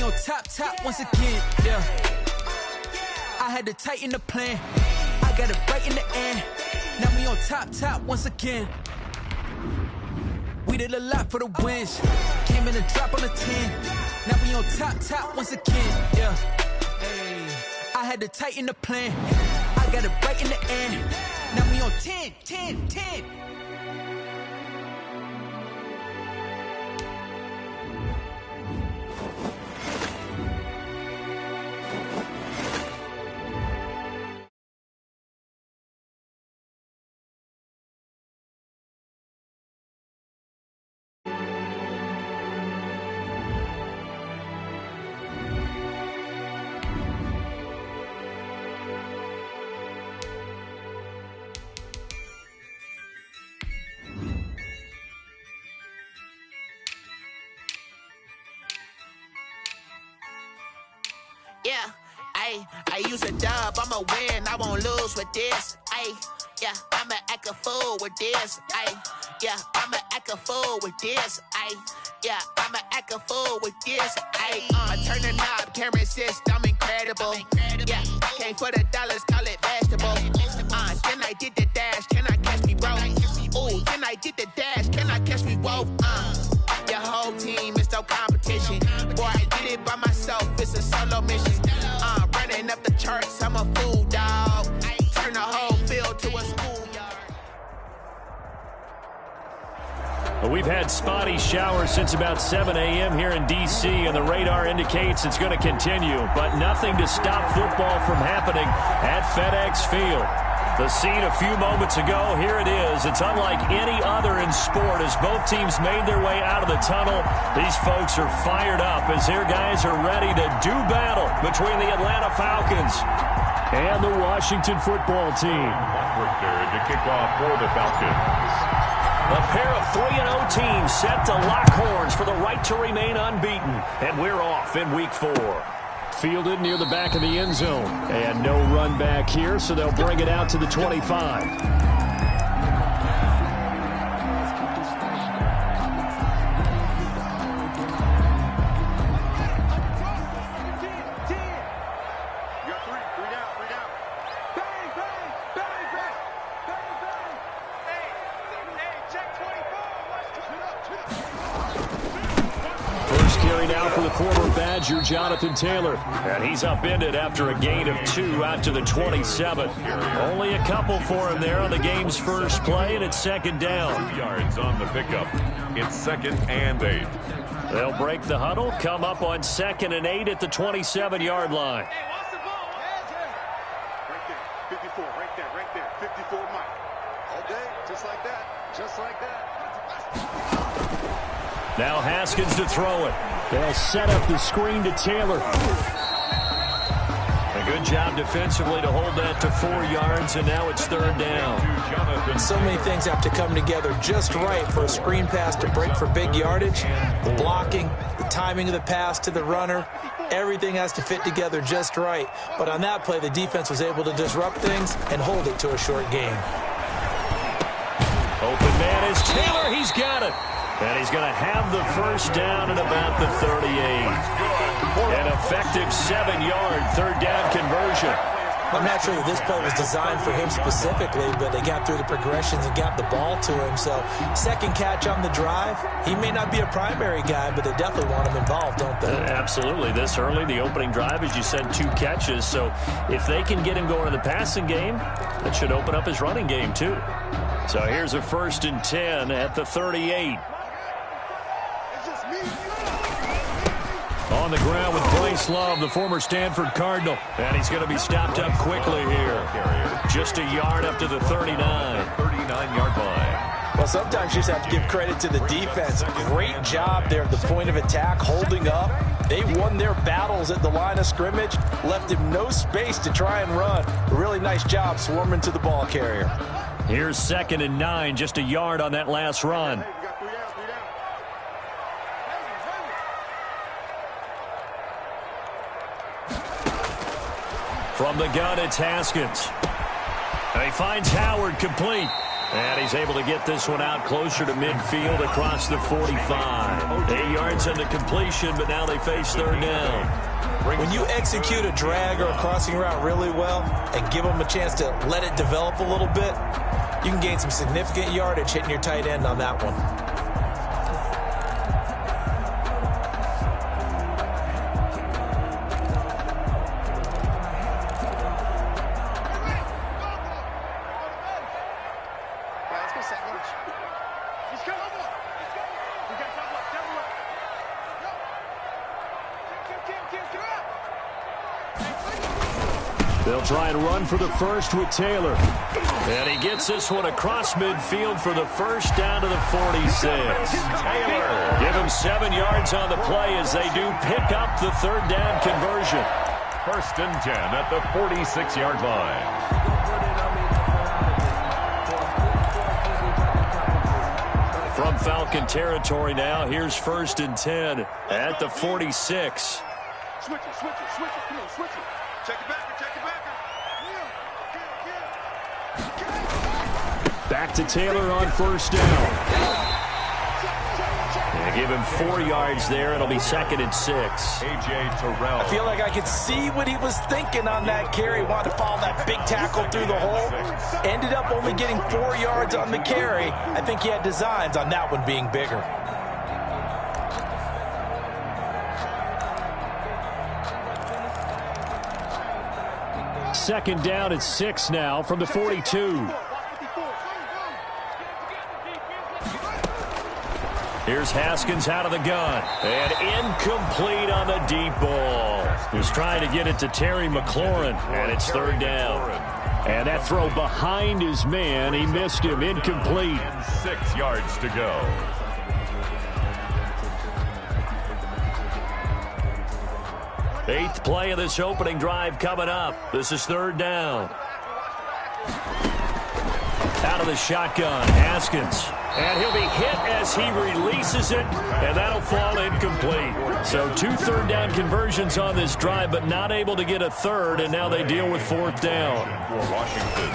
we on top once again, yeah. I had to tighten the plan. I got it right in the end. Now we on top once again. We did a lot for the wins. Came in a drop on the 10. Now we on top once again, yeah. Hey, I had to tighten the plan. I got it right in the end. Now we on 10. Yeah, I use a dub, I'ma win, I won't lose with this. Yeah, I'ma act a fool with this. Yeah, I'ma act a fool with this. Yeah, I'ma act a fool with this. I turn the knob, camera assist, I'm incredible. Yeah, came for the dollars, call it vegetable. Then I did the dash, can I catch me, bro? Ooh, then I did the dash, can I catch me, whoa? Your whole team is no competition. Boy, I did it by myself, it's a solo mission. Running up the charts, I'm a fool, dog. Turn the whole field to a schoolyard. Well, we've had spotty showers since about 7 a.m. here in D.C., and the radar indicates it's going to continue, but nothing to stop football from happening at FedEx Field. The scene a few moments ago, here it is. It's unlike any other in sport as both teams made their way out of the tunnel. These folks are fired up as their guys are ready to do battle between the Atlanta Falcons and the Washington football team. To kick off for the Falcons. A pair of 3-0 teams set to lock horns for the right to remain unbeaten. And we're off in week 4. Fielded near the back of the end zone. And no run back here, so they'll bring it out to the 25. Former Badger Jonathan Taylor, and he's upended after a gain of 2 out to the 27. Only a couple for him there on the game's first play, and it's second down. 2 yards on the pickup. It's 2nd and 8. They'll break the huddle, come up on 2nd and 8 at the 27-yard line. Hey, what's the ball? Right there, 54, right there, 54, Mike. All day, just like that. Now Haskins to throw it. They'll set up the screen to Taylor. A good job defensively to hold that to 4 yards, and now it's 3rd down. So many things have to come together just right for a screen pass to break for big yardage. The blocking, the timing of the pass to the runner, everything has to fit together just right. But on that play, the defense was able to disrupt things and hold it to a short gain. Open man is Taylor. He's got it. And he's going to have the first down at about the 38. An effective 7-yard 3rd down conversion. I'm not sure that this play was designed for him specifically, but they got through the progressions and got the ball to him. So, second catch on the drive. He may not be a primary guy, but they definitely want him involved, don't they? Absolutely. This early, the opening drive, as you said, 2 catches. So, if they can get him going in the passing game, that should open up his running game, too. So, here's a 1st and 10 at the 38. On the ground with Bryce Love, the former Stanford Cardinal. And he's going to be stopped up quickly here. Just a yard up to the 39. 39-yard line. Well, sometimes you just have to give credit to the defense. Great job there at the point of attack, holding up. They won their battles at the line of scrimmage, left him no space to try and run. A really nice job swarming to the ball carrier. Here's 2nd and 9, just a yard on that last run. From the gun, it's Haskins. And he finds Howard complete. And he's able to get this one out closer to midfield across the 45. 8 yards on the completion, but now they face third down. When you execute a drag or a crossing route really well and give them a chance to let it develop a little bit, you can gain some significant yardage hitting your tight end on that one. They'll try and run for the first with Taylor. And he gets this one across midfield for the first down to the 46. Taylor. Give him 7 yards on the play as they do pick up the third down conversion. 1st and 10 at the 46-yard line. From Falcon territory now, here's 1st and 10 at the 46. Switch it, switch it, switch it. Come on, switch it. Check it back, check it back. Back to Taylor on 1st down. And give him 4 yards there. It'll be 2nd and 6. A.J. Terrell. I feel like I could see what he was thinking on that carry. Wanted to follow that big tackle through the hole. Ended up only getting 4 yards on the carry. I think he had designs on that one being bigger. Second down at 6 now from the 42. Here's Haskins out of the gun. And incomplete on the deep ball. He was trying to get it to Terry McLaurin, and it's 3rd down. And that throw behind his man, he missed him, incomplete. 6 yards to go. Eighth play of this opening drive coming up. This is 3rd down. Out of the shotgun, Haskins. And he'll be hit as he releases it, and that'll fall incomplete. So 2 third down conversions on this drive, but not able to get a third, and now they deal with 4th down. For Washington.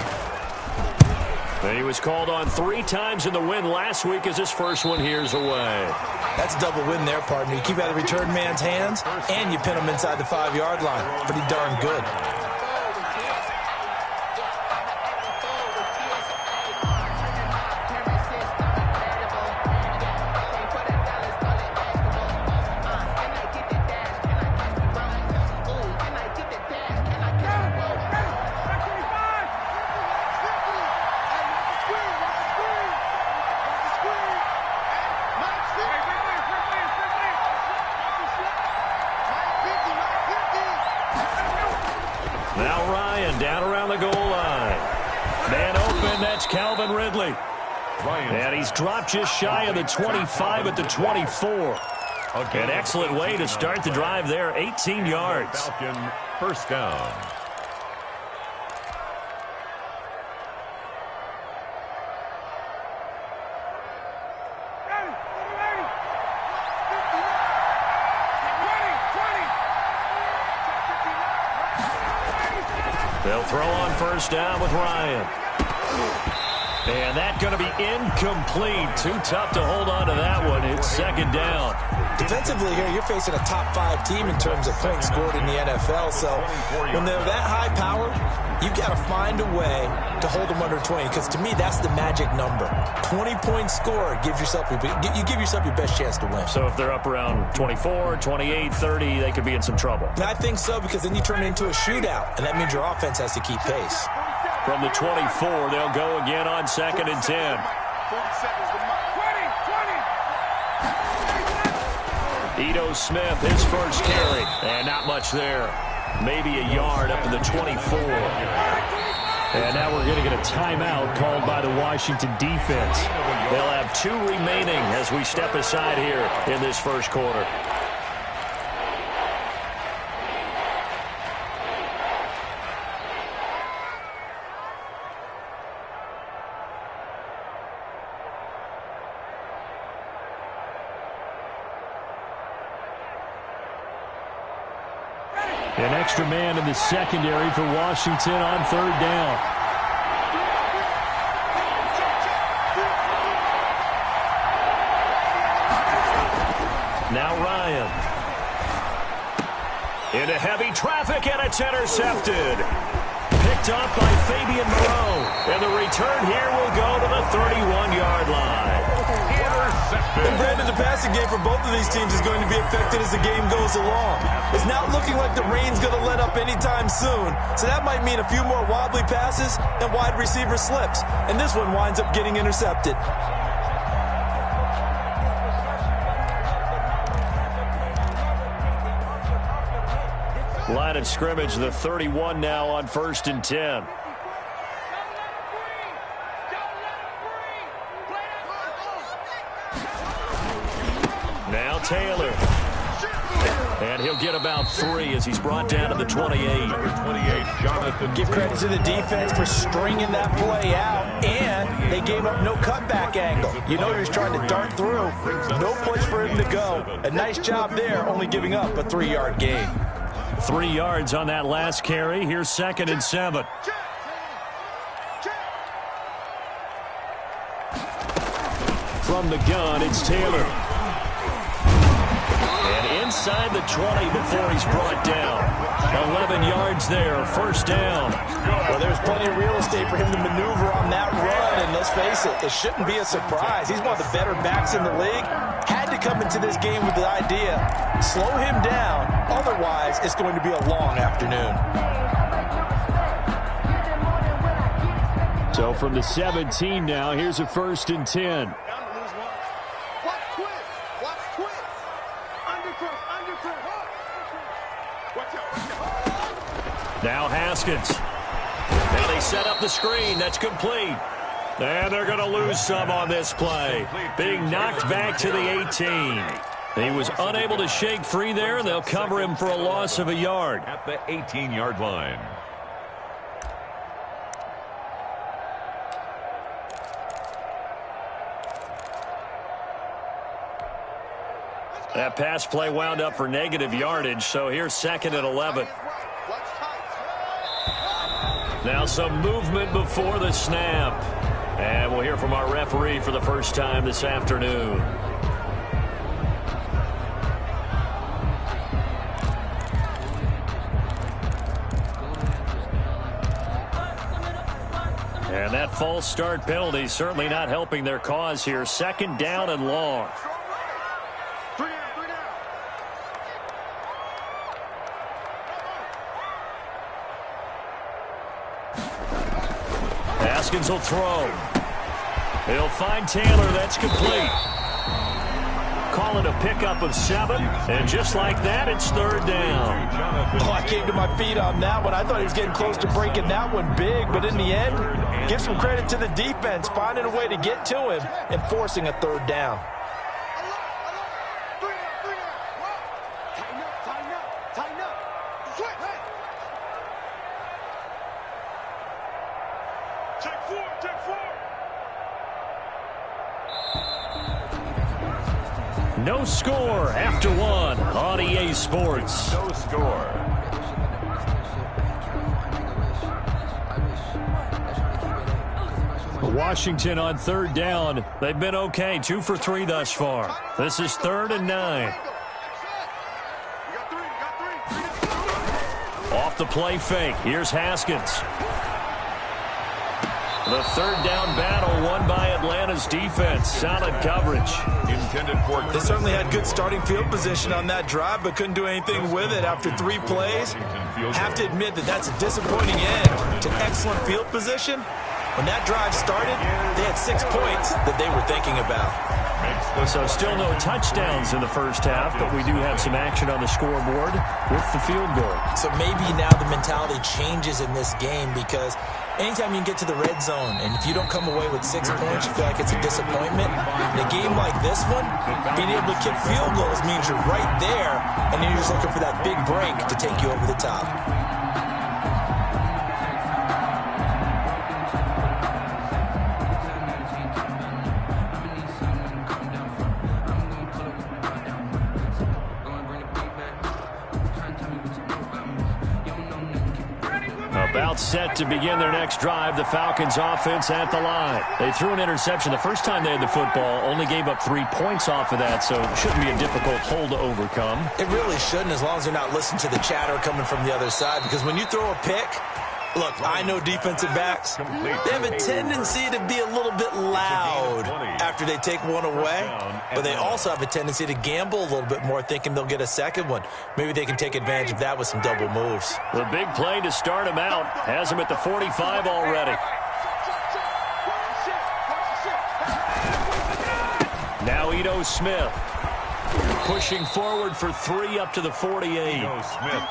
He was called on 3 times in the win last week as his first one here's away. That's a double win there, partner. You keep out of the return man's hands, and you pin him inside the 5-yard line. Pretty darn good. Now Ryan down around the goal line. Man open, that's Calvin Ridley. And he's dropped just shy of the 25 at the 24. An excellent way to start the drive there, 18 yards. Falcon, 1st down. They'll throw on 1st down with Ryan. And that's going to be incomplete. Too tough to hold on to that one. It's 2nd down. Defensively here, you're facing a top 5 team in terms of points scored in the NFL. So when they're that high power, you've got to find a way to hold them under 20. Because to me, that's the magic number. 20 points scored gives yourself you give yourself your best chance to win. So if they're up around 24, 28, 30, they could be in some trouble. And I think so, because then you turn it into a shootout, and that means your offense has to keep pace. From the 24, they'll go again on 2nd and 10. 40 seconds to mark. Ito Smith, his first carry. And not much there. Maybe a yard up to the 24. And now we're going to get a timeout called by the Washington defense. They'll have 2 remaining as we step aside here in this first quarter. An extra man in the secondary for Washington on 3rd down. Into heavy traffic, and it's intercepted. Picked up by Fabian Moreau. And the return here will go to the 31-yard line. And Brandon, the passing game for both of these teams is going to be affected as the game goes along. It's not looking like the rain's going to let up anytime soon. So that might mean a few more wobbly passes and wide receiver slips. And this one winds up getting intercepted. Line of scrimmage, the 31 now on 1st and 10. Now Taylor. And he'll get about 3 as he's brought down to the 28. Jonathan. Give credit to the defense for stringing that play out, and they gave up no cutback angle. You know he was trying to dart through. No place for him to go. A nice job there, only giving up a 3-yard gain. 3 yards on that last carry. Here's 2nd and 7. From the gun, it's Taylor. And inside the 20 before he's brought down. 11 yards there, 1st down. Well, there's plenty of real estate for him to maneuver on that run, and let's face it, it shouldn't be a surprise. He's one of the better backs in the league. Had to come into this game with the idea, slow him down, otherwise it's going to be a long afternoon. So from the 17 now, here's a 1st and 10. Now Haskins. Now they set up the screen. That's complete. And they're going to lose some on this play. Being knocked back to the 18. He was unable to shake free there, and they'll cover him for a loss of a yard. At the 18-yard line. That pass play wound up for negative yardage, so here's 2nd and 11. Now some movement before the snap. And we'll hear from our referee for the first time this afternoon. And that false start penalty certainly not helping their cause here. 2nd down and long. Haskins will throw. He'll find Taylor. That's complete. Call it a pickup of 7. And just like that, it's 3rd down. Oh, I came to my feet on that one. I thought he was getting close to breaking that one big. But in the end, give some credit to the defense, finding a way to get to him and forcing a 3rd down. No score after 1 on EA Sports. No score. Washington on 3rd down. They've been okay. 2 for 3 thus far. This is 3rd and 9. Off the play fake. Here's Haskins. The 3rd down battle won by Atlanta's defense. Solid coverage. Intended for. They certainly had good starting field position on that drive, but couldn't do anything with it after 3 plays. Have to admit that that's a disappointing end to excellent field position. When that drive started, they had 6 points that they were thinking about. So still no touchdowns in the first half, but we do have some action on the scoreboard with the field goal. So maybe now the mentality changes in this game, because anytime you can get to the red zone and if you don't come away with 6 points, you feel like it's a disappointment. In a game like this one, being able to kick field goals means you're right there, and then you're just looking for that big break to take you over the top. About timeout set to begin their next drive. The Falcons offense at the line. They threw an interception the first time they had the football, only gave up 3 points off of that, so it shouldn't be a difficult hole to overcome. It really shouldn't, as long as they're not listening to the chatter coming from the other side, because when you throw a pick, look, I know defensive backs, they have a tendency to be a little bit loud after they take one away, but they also have a tendency to gamble a little bit more, thinking they'll get a second one. Maybe they can take advantage of that with some double moves. The big play to start him out has him at the 45 already. Now Ito Smith. Pushing forward for 3 up to the 48. Smith,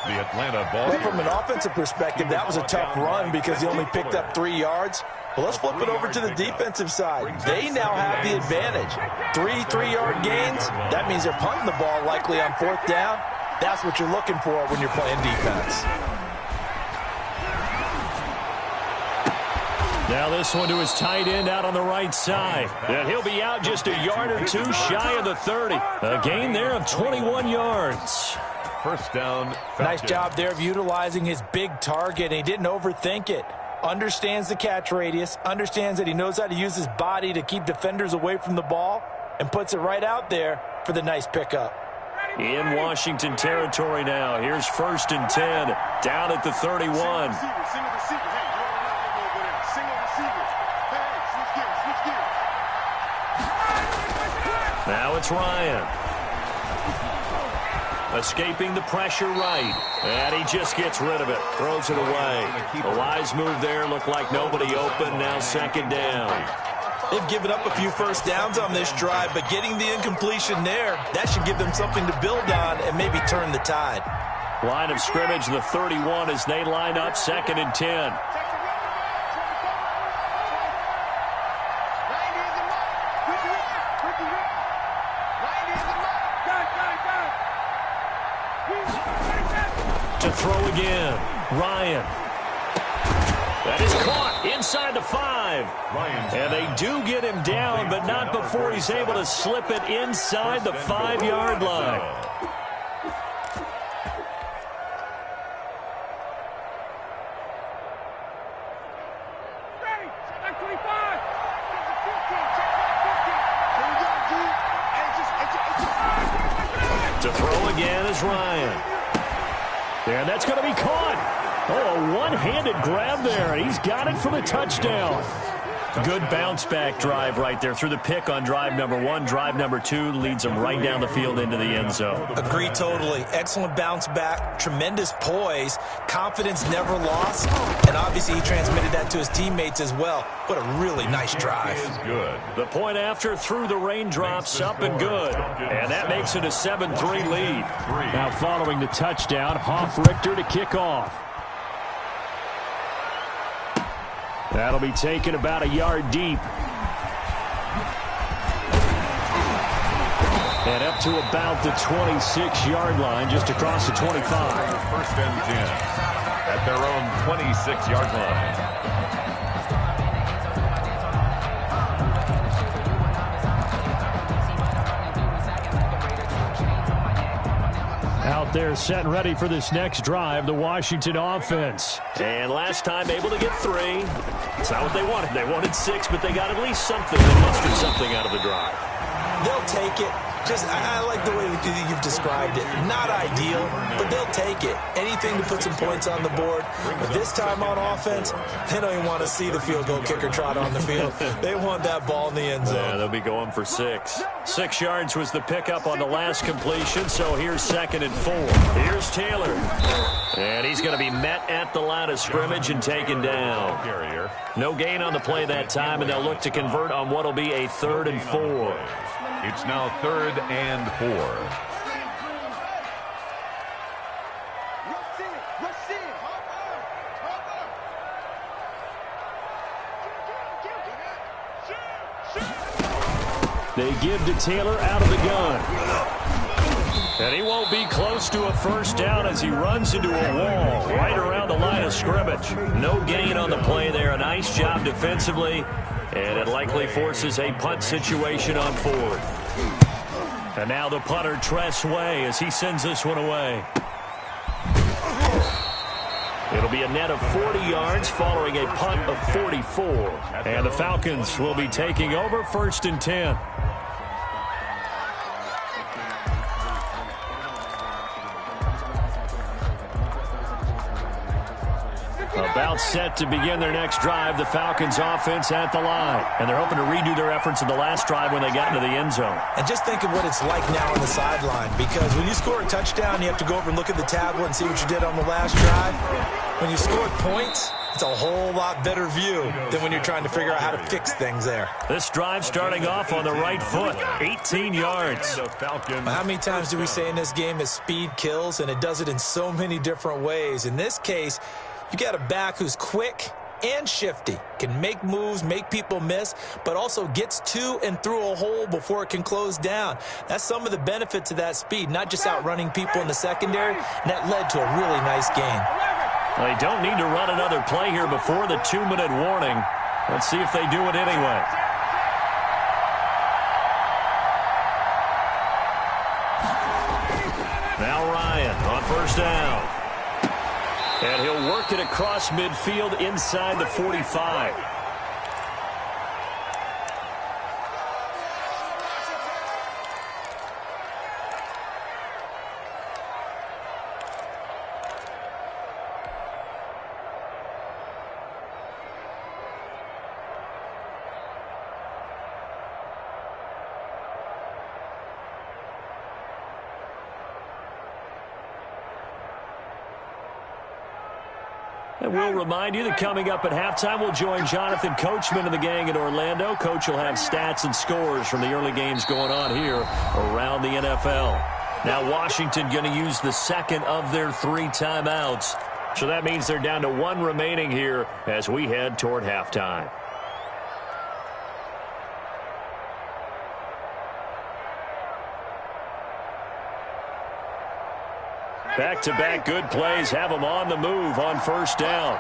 the Atlanta ball. Well, from an offensive perspective, that was a tough run because he only picked up 3 yards. Well, let's flip it over to the defensive side. They now have the advantage. 3 3-yard gains. That means they're punting the ball likely on 4th down. That's what you're looking for when you're playing defense. Now this one to his tight end out on the right side. And he'll be out just a yard or 2 shy of the 30. A gain there of 21 yards. First down. Nice job there of utilizing his big target. He didn't overthink it. Understands the catch radius. Understands that he knows how to use his body to keep defenders away from the ball. And puts it right out there for the nice pickup. In Washington territory now. Here's 1st and 10. Down at the 31. Now it's Ryan. Escaping the pressure right. And he just gets rid of it. Throws it away. A wise move there. Looked like nobody open. Now 2nd down. They've given up a few first downs on this drive, but getting the incompletion there, that should give them something to build on and maybe turn the tide. Line of scrimmage, the 31 as they line up 2nd and 10. To throw again, Ryan. That is caught inside the 5. And they do get him down, but not before he's able to slip it inside the 5-yard line. To throw again is Ryan. And that's going to be caught. Oh, a one-handed grab there, and he's got it for the touchdown. Good bounce-back drive right there through the pick on drive number 1. Drive number 2 leads him right down the field into the end zone. Agree totally. Excellent bounce back, tremendous poise, confidence never lost, and obviously he transmitted that to his teammates as well. What a really nice drive. Good. The point after through the raindrops, up and good. And that makes it a 7-3 lead. Now following the touchdown, Hoff-Richter to kick off. That'll be taken about a yard deep. And up to about the 26-yard line, just across the 25. 1st and 10 at their own 26-yard line. Out there set and ready for this next drive, the Washington offense. And last time able to get 3. It's not what they wanted. They wanted 6, but they got at least something. They mustered something out of the drive. They'll take it. I like the way that you've described it. Not ideal, but they'll take it. Anything to put some points on the board. But this time on offense, they don't even want to see the field goal kicker trot on the field. They want that ball in the end zone. Yeah, they'll be going for 6. 6 yards was the pickup on the last completion, so here's 2nd and 4. Here's Taylor. And he's going to be met at the line of scrimmage and taken down. No gain on the play that time, and they'll look to convert on what will be a 3rd and 4. It's now 3rd and 4. They give to Taylor out of the gun. And he won't be close to a 1st down as he runs into a wall right around the line of scrimmage. No gain on the play there. A nice job defensively. And it likely forces a punt situation on 4th. And now the punter, Tress Way, as he sends this one away. It'll be a net of 40 yards following a punt of 44. And the Falcons will be taking over 1st and 10. About set to begin their next drive, the Falcons offense at the line. And they're hoping to redo their efforts in the last drive when they got into the end zone. And just think of what it's like now on the sideline, because when you score a touchdown, you have to go over and look at the tablet and see what you did on the last drive. When you score points, it's a whole lot better view than when you're trying to figure out how to fix things there. This drive starting off on the right foot, 18 yards. How many times do we say in this game that speed kills, and it does it in so many different ways? In this case, you got a back who's quick and shifty, can make moves, make people miss, but also gets to and through a hole before it can close down. That's some of the benefits of that speed, not just outrunning people in the secondary, and that led to a really nice game. They don't need to run another play here before the 2-minute warning. Let's see if they do it anyway. Now Ryan on 1st down. And he'll work it across midfield inside the 45. And we'll remind you that coming up at halftime, we'll join Jonathan Coachman and the gang in Orlando. Coach will have stats and scores from the early games going on here around the NFL. Now Washington going to use the second of their 3 timeouts. So that means they're down to 1 remaining here as we head toward halftime. Back-to-back good plays have them on the move on 1st down.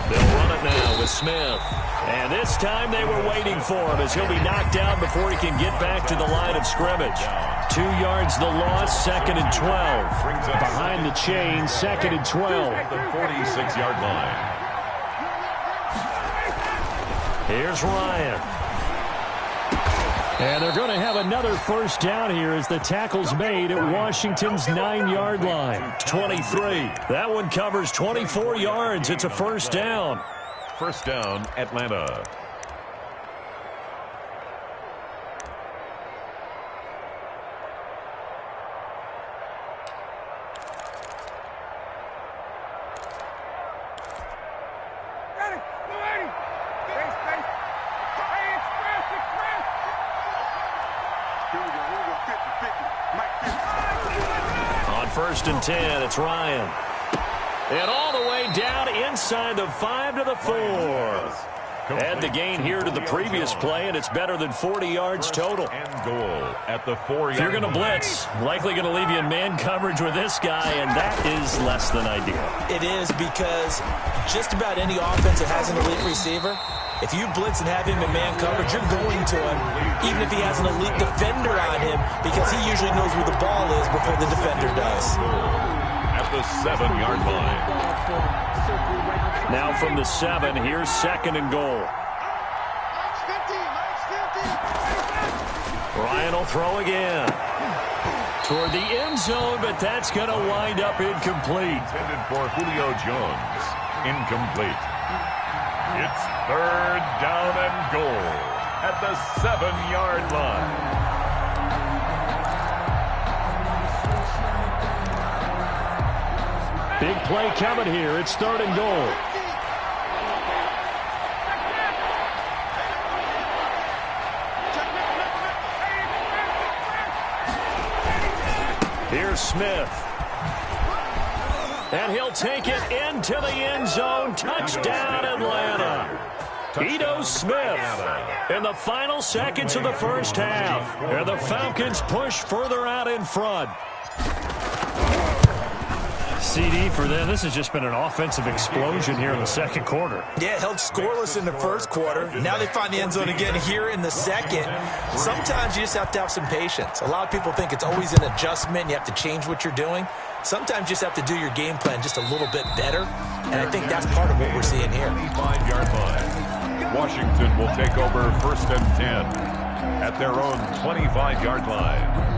They'll run it now with Smith. And this time they were waiting for him as he'll be knocked down before he can get back to the line of scrimmage. 2 yards the loss, 2nd and 12. Behind the chain, 2nd and 12. The 46-yard line. Here's Ryan. And they're going to have another 1st down here as the tackle's made at Washington's 9-yard line. 23. That one covers 24 yards. It's a 1st down. 1st down, Atlanta. On 1st and 10, it's Ryan. And all the way down inside the 5 to the 4. Add the gain here to the previous play, and it's better than 40 yards total. And goal at the 4-yard line. If you're going to blitz, likely going to leave you in man coverage with this guy, and that is less than ideal. It is, because just about any offense that has an elite receiver, if you blitz and have him in man coverage, you're going to him, even if he has an elite defender on him, because he usually knows where the ball is before the defender does. At the 7-yard line. Now from the 7, here's 2nd and goal. Ryan will throw again. Toward the end zone, but that's going to wind up incomplete. Intended for Julio Jones. Incomplete. It's 3rd down and goal at the 7-yard line. Big play coming here. It's 3rd and goal. Here's Smith. And he'll take it into the end zone. Touchdown, Atlanta. Ito Smith in the final seconds of the 1st half. And the Falcons push further out in front. CD for them. This has just been an offensive explosion here in the second quarter. Yeah, held scoreless in the first quarter. Now they find the end zone again here in the second. Sometimes you just have to have some patience. A lot of people think it's always an adjustment. You have to change what you're doing. Sometimes you just have to do your game plan just a little bit better, and I think that's part of what we're seeing here. 25-yard line. Washington will take over 1st and 10 at their own 25-yard line.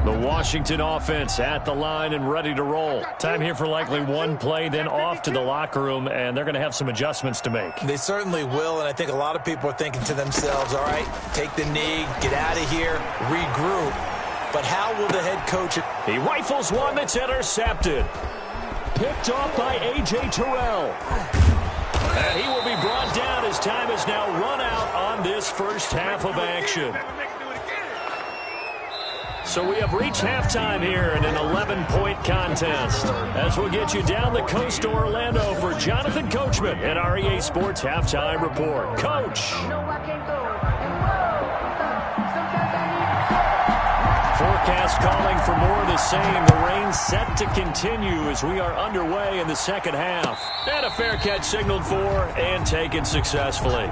The Washington offense at the line and ready to roll. Time here for likely one play, then off to the locker room, and they're going to have some adjustments to make. They certainly will, and I think a lot of people are thinking to themselves, all right, take the knee, get out of here, regroup. But how will the head coach... He rifles one that's intercepted. Picked off by A.J. Terrell. And he will be brought down as time is now run out on this first half of action. So we have reached halftime here in an 11-point contest. As we'll get you down the coast to Orlando for Jonathan Coachman at our EA Sports Halftime Report. Coach. Forecast calling for more of the same. The rain set to continue as we are underway in the second half. And a fair catch signaled for and taken successfully.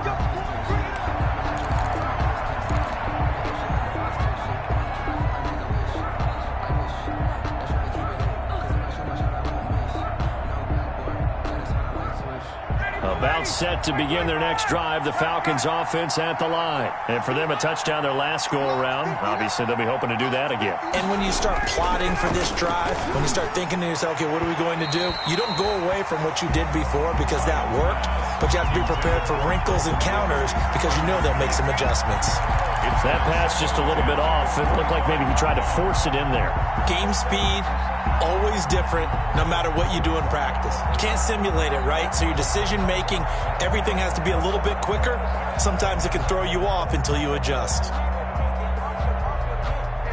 About set to begin their next drive, the Falcons offense at the line. And for them, a touchdown their last go-around. Obviously, they'll be hoping to do that again. And when you start plotting for this drive, when you start thinking to yourself, okay, what are we going to do? You don't go away from what you did before because that worked, but you have to be prepared for wrinkles and counters because you know they'll make some adjustments. That pass just a little bit off. It looked like maybe he tried to force it in there. Game speed, always different, no matter what you do in practice. You can't simulate it, right? So your decision-making, everything has to be a little bit quicker. Sometimes it can throw you off until you adjust.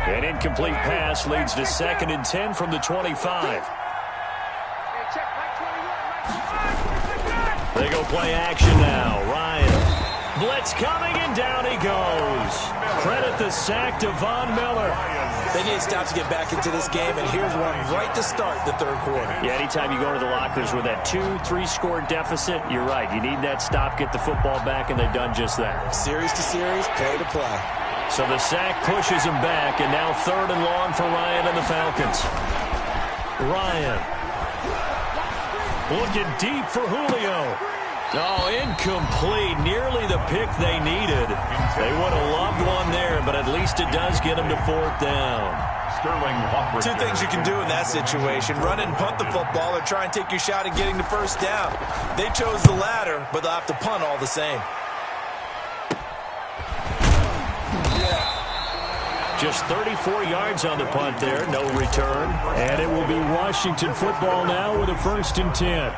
An incomplete pass leads to 2nd and 10 from the 25. They go play action now. Ryan. Blitz coming, and down he goes. Credit the sack to Von Miller. They need to stop to get back into this game, and here's one right to start the third quarter. Yeah, anytime you go to the lockers with that 2-3 score deficit, you're right. You need that stop, get the football back, and they've done just that. Series to series, play to play. So the sack pushes him back, and now 3rd and long for Ryan and the Falcons. Ryan. Looking deep for Julio. Oh, incomplete. Nearly the pick they needed. They would have loved one there, but at least it does get them to 4th down. Two things you can do in that situation. Run and punt the football or try and take your shot at getting the first down. They chose the latter, but they'll have to punt all the same. Just 34 yards on the punt there. No return. And it will be Washington football now with a 1st and 10.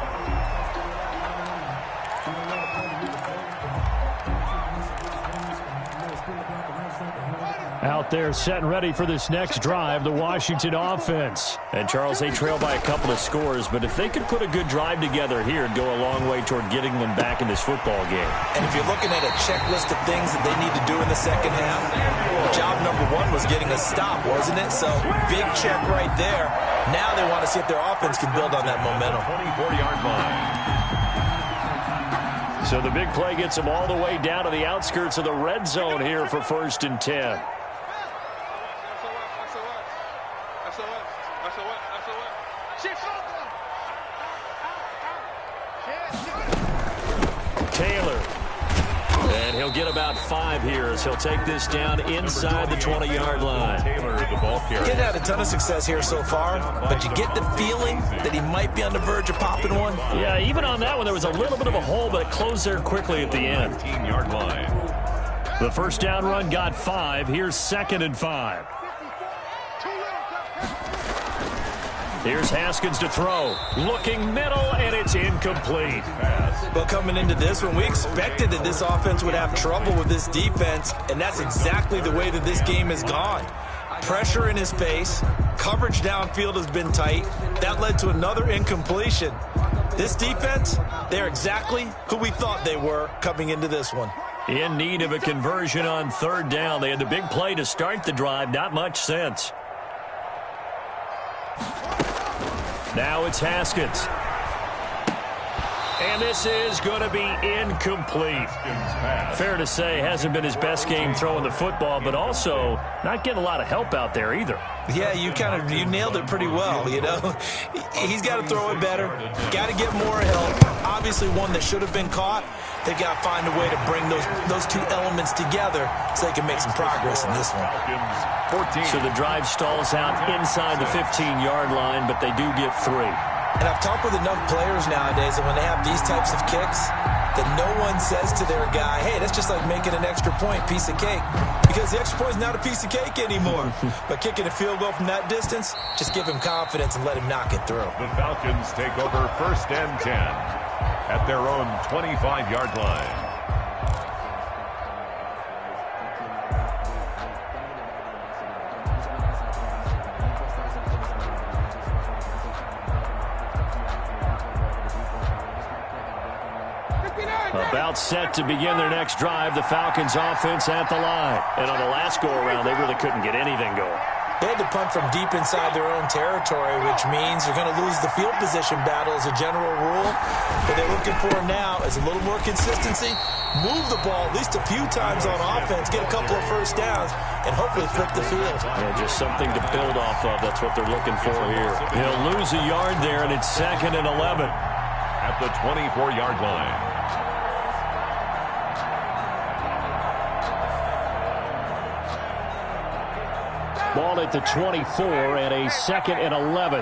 Out there set and ready for this next drive, the Washington offense. And Charles, they trail by a couple of scores, but if they could put a good drive together here, it'd go a long way toward getting them back in this football game. And if you're looking at a checklist of things that they need to do in the second half, job number 1 was getting a stop, wasn't it? So big check right there. Now they want to see if their offense can build on that momentum. 24-yard line. So the big play gets them all the way down to the outskirts of the red zone here for 1st and 10. Taylor. And he'll get about 5 here as he'll take this down inside the 20-yard line. Taylor, the ball carrier. He's had a ton of success here so far, but you get the feeling that he might be on the verge of popping one. Yeah, even on that one, there was a little bit of a hole, but it closed there quickly at the end. 15-yard line. The first down run got 5. Here's 2nd and 5. Here's Haskins to throw. Looking middle, and it's incomplete. But coming into this one, we expected that this offense would have trouble with this defense, and that's exactly the way that this game has gone. Pressure in his face. Coverage downfield has been tight. That led to another incompletion. This defense, they're exactly who we thought they were coming into this one. In need of a conversion on third down. They had the big play to start the drive. Not much sense. Now it's Haskins. And this is going to be incomplete. Fair to say, hasn't been his best game throwing the football, but also not getting a lot of help out there either. Yeah, you nailed it pretty well, you know. He's got to throw it better. Got to get more help. Obviously one that should have been caught. They've got to find a way to bring those two elements together so they can make some progress in this one. So the drive stalls out inside the 15-yard line, but they do get 3. And I've talked with enough players nowadays that when they have these types of kicks, that no one says to their guy, hey, that's just like making an extra point, piece of cake. Because the extra point is not a piece of cake anymore. But kicking a field goal from that distance, just give him confidence and let him knock it through. The Falcons take over 1st and 10 at their own 25-yard line. About set to begin their next drive, the Falcons offense at the line. And on the last go-around, they really couldn't get anything going. They had to punt from deep inside their own territory, which means they're going to lose the field position battle as a general rule. What they're looking for now is a little more consistency, move the ball at least a few times on offense, get a couple of first downs, and hopefully flip the field. Yeah, just something to build off of. That's what they're looking for here. He'll lose a yard there, and it's 2nd and 11. At the 24-yard line. Ball at the 24 and a 2nd and 11.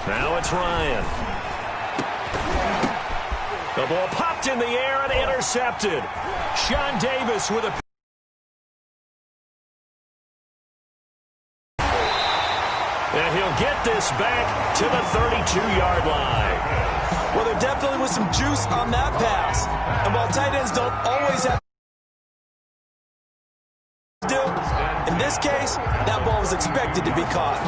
Now it's Ryan. The ball popped in the air and intercepted. Sean Davis with a... And he'll get this back to the 32-yard line. Well, there definitely was some juice on that pass. And while tight ends don't always have to do, in this case, that ball was expected to be caught.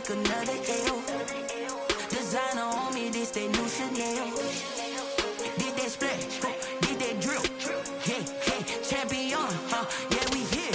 Another L. Designer on me, this that new Chanel. Did that splash, did that drill. Yeah, champion, yeah, we here.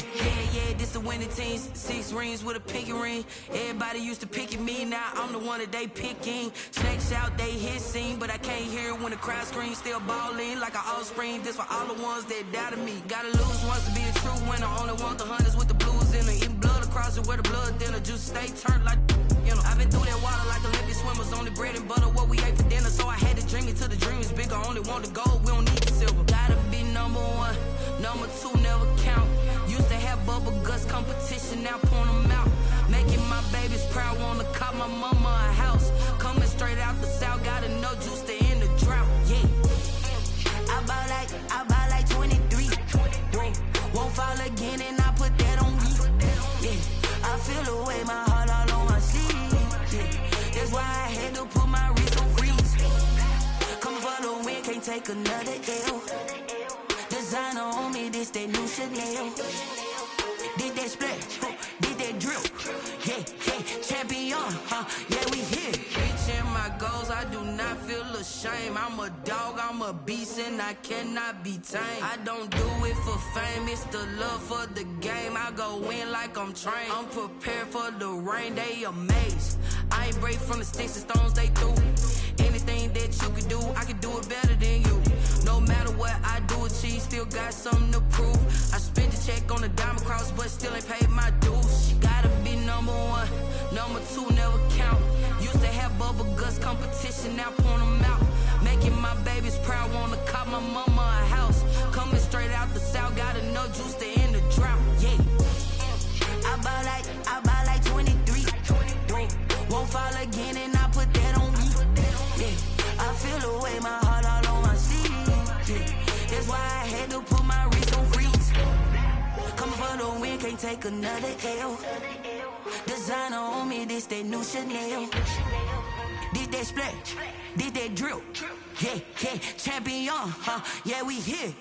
Yeah, this the winning teams. 6 rings with a pinky ring. Everybody used to pick at me, now I'm the one that they picking. Snakes out, they hit scene, but I can't hear it when the crowd screams. Still balling like an offspring. This for all the ones that doubted me. Gotta lose once to be a true winner. Only want the hunters with the blues in it. Eating blood across it where the blood dinner. Juice stay turned like... You know, I've been through that water like Olympic swimmers. Only bread and butter, what we ate for dinner. So I had to dream it till the dream is bigger. Only want the gold, we don't need the silver. Gotta be number 1, number 2 never count. Used to have bubble guts competition, now point them out. Making my babies proud, wanna cop my mama a house. Coming straight out the south, gotta know juice to end the drought. Yeah, I buy like 23. Won't fall again and I put that on me. Yeah, I feel the way my heart all on my sleeve. That's why I had to put my wrist on freeze. Coming for the win, can't take another L. Designer on me, this that new Chanel. Did that splash, did that drill. Yeah, champion, yeah, we here. Reaching my goals, I do not feel ashamed. I'm a dog, I'm a beast, and I cannot be tamed. I don't do it for fame, it's the love for the game. I go in like I'm trained. I'm prepared for the rain, they amazed. I ain't break from the sticks and stones they threw. Anything that you can do, I can do it better than you. No matter what I do, achieve, still got something to prove. I spent the check on the diamond cross, but still ain't paid my dues. Gotta be number 1, number 2 never count. Used to have bubble guts competition, now point them out. making my babies proud, wanna call my mama a house. Coming straight out the south, got enough juice to end the drought. Yeah. I buy like 23. Won't fall again and I put that on me. Yeah. I feel the way, my heart all on my sleeve. Yeah. That's why I had to put my wrist on freeze. Coming for the win, can't take another L. Designer on me, this that new Chanel. This that splash, this that drill. Yeah, yeah, champion, yeah, we here.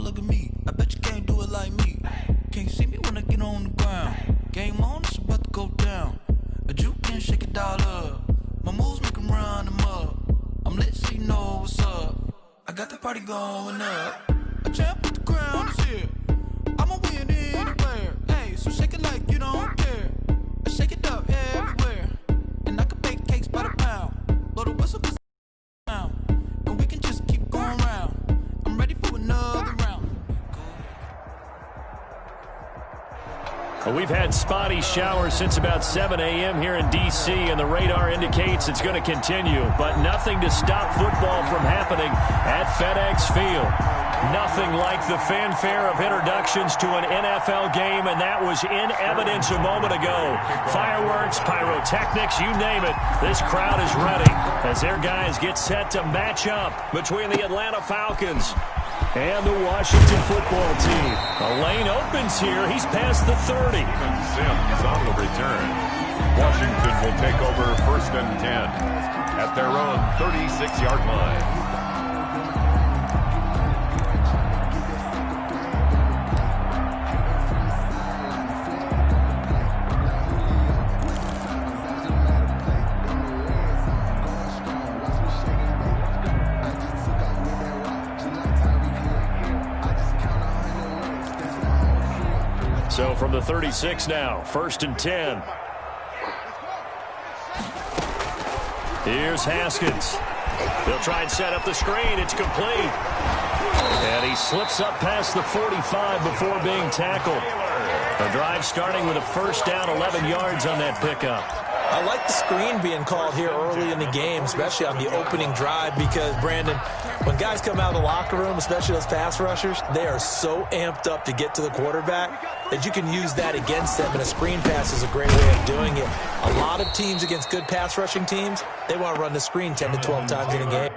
Look at me, I bet you can't do it like me. Can't see me when I get on the ground. Game on, it's about to go down. A juke and shake it all up. My moves make them run them up. I'm lit so you know what's up. I got the party going up. A champ with the crown is here. I'ma win anywhere. Hey, so shake it like you don't care. I shake it up everywhere. And I can bake cakes by the pound. Blow the whistle 'cause I'm and we can just keep going round. I'm ready for another round. Well, we've had spotty showers since about 7 a.m. here in D.C., and the radar indicates it's going to continue, but nothing to stop football from happening at FedEx Field. Nothing like the fanfare of introductions to an NFL game, and that was in evidence a moment ago. Fireworks, pyrotechnics, you name it. This crowd is ready as their guys get set to match up between the Atlanta Falcons and the Washington football team. A lane opens here. He's past the 30. Sims on the return. Washington will take over 1st and 10 at their own 36-yard line. So from the 36 now, 1st and 10. Here's Haskins. They'll try and set up the screen. It's complete. And he slips up past the 45 before being tackled. The drive starting with a 1st down, 11 yards on that pickup. I like the screen being called here early in the game, especially on the opening drive, because, Brandon, when guys come out of the locker room, especially those pass rushers, they are so amped up to get to the quarterback that you can use that against them, and a screen pass is a great way of doing it. A lot of teams against good pass rushing teams, they want to run the screen 10 to 12 times in a game.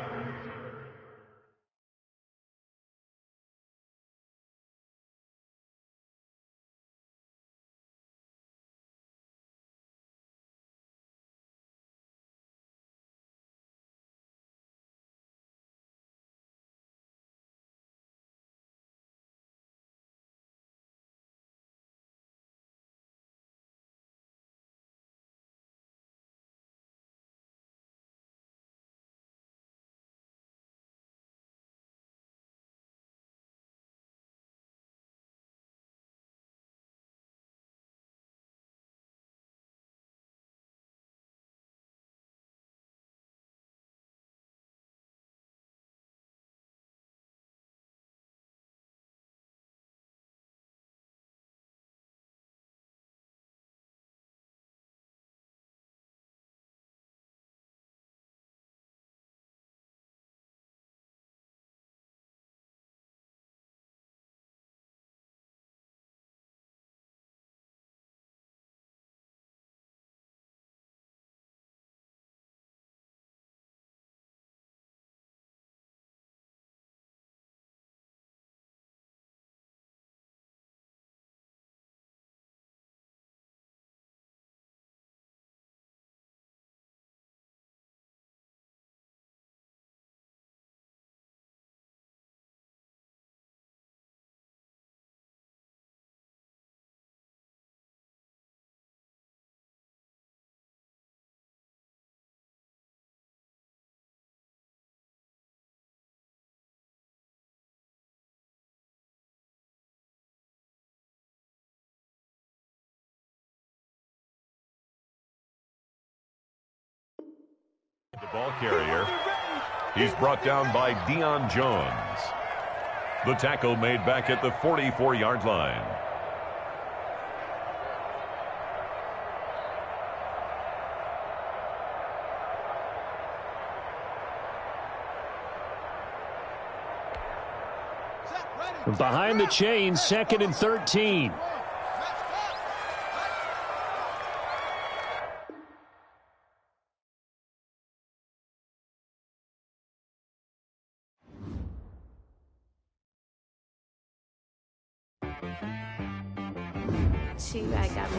Ball carrier. He's brought down by Deion Jones. The tackle made back at the 44-yard line. Behind the chains, 2nd and 13. I got me.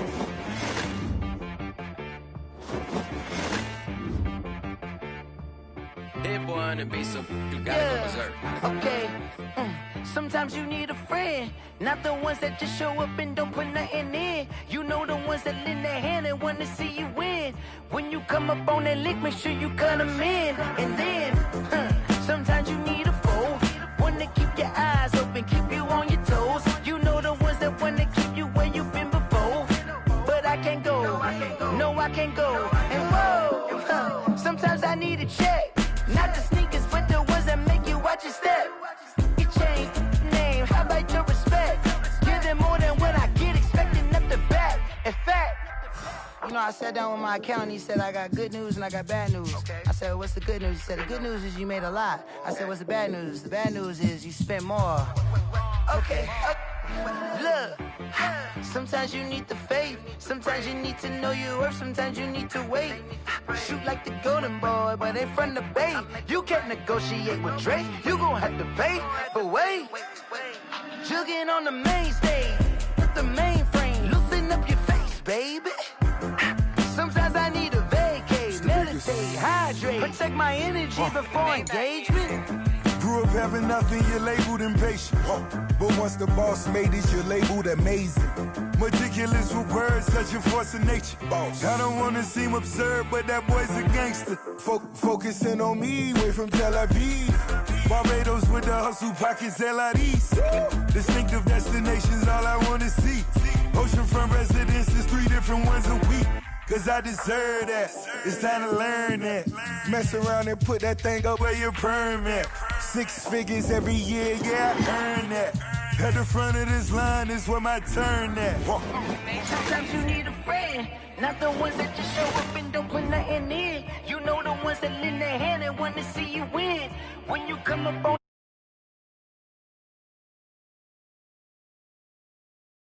Hit boy on the beat, so you gotta go berserk. Okay. Sometimes you need a friend, not the ones that just show up and don't put nothing in. You know the ones that lend their hand and want to see you win. When you come up on that lick, make sure you cut them in. And then, sometimes you need a foe, one to keep your eyes open, keep you on your toes. You know the ones that want to keep you where you've been before. But I can't go, no I can't go. And whoa, sometimes I need a check, not the sneakers, but the ones that make you watch your step. You change name, how about your respect? Give them more than what I get, expecting up the back. In fact, you know, I sat down with my accountant, he said, I got good news and I got bad news. I said, what's the good news? He said, the good news is you made a lot. I said, what's the bad news? The bad news is you spent more. Okay. Look, sometimes you need the faith, sometimes you need to know your worth, sometimes you need to wait. Shoot like the golden boy, but in front of the bay. You can't negotiate with Drake, you gon' have to pay. But wait, jugging on the main stage, with the mainframe, loosen up your face, baby. Sometimes I need a vacate, meditate, hydrate, protect my energy before engagement. Grew up having nothing, you're labeled impatient. But once the boss made it, you're labeled amazing. Meticulous with words, such a force of nature. I don't want to seem absurd, but that boy's a gangster. Focusing on me, way from Tel Aviv. Barbados with the hustle pockets, LIDs. Distinctive destinations, all I want to see. Oceanfront residences, 3 different ones a week. Cause I deserve that, it's time to learn that. Mess around and put that thing up where your perm at. 6 figures every year, yeah, I earn that. At the front of this line is where my turn at. Sometimes you need a friend, not the ones that just show up and don't put nothing in. You know the ones that lend their hand and want to see you win. When you come up on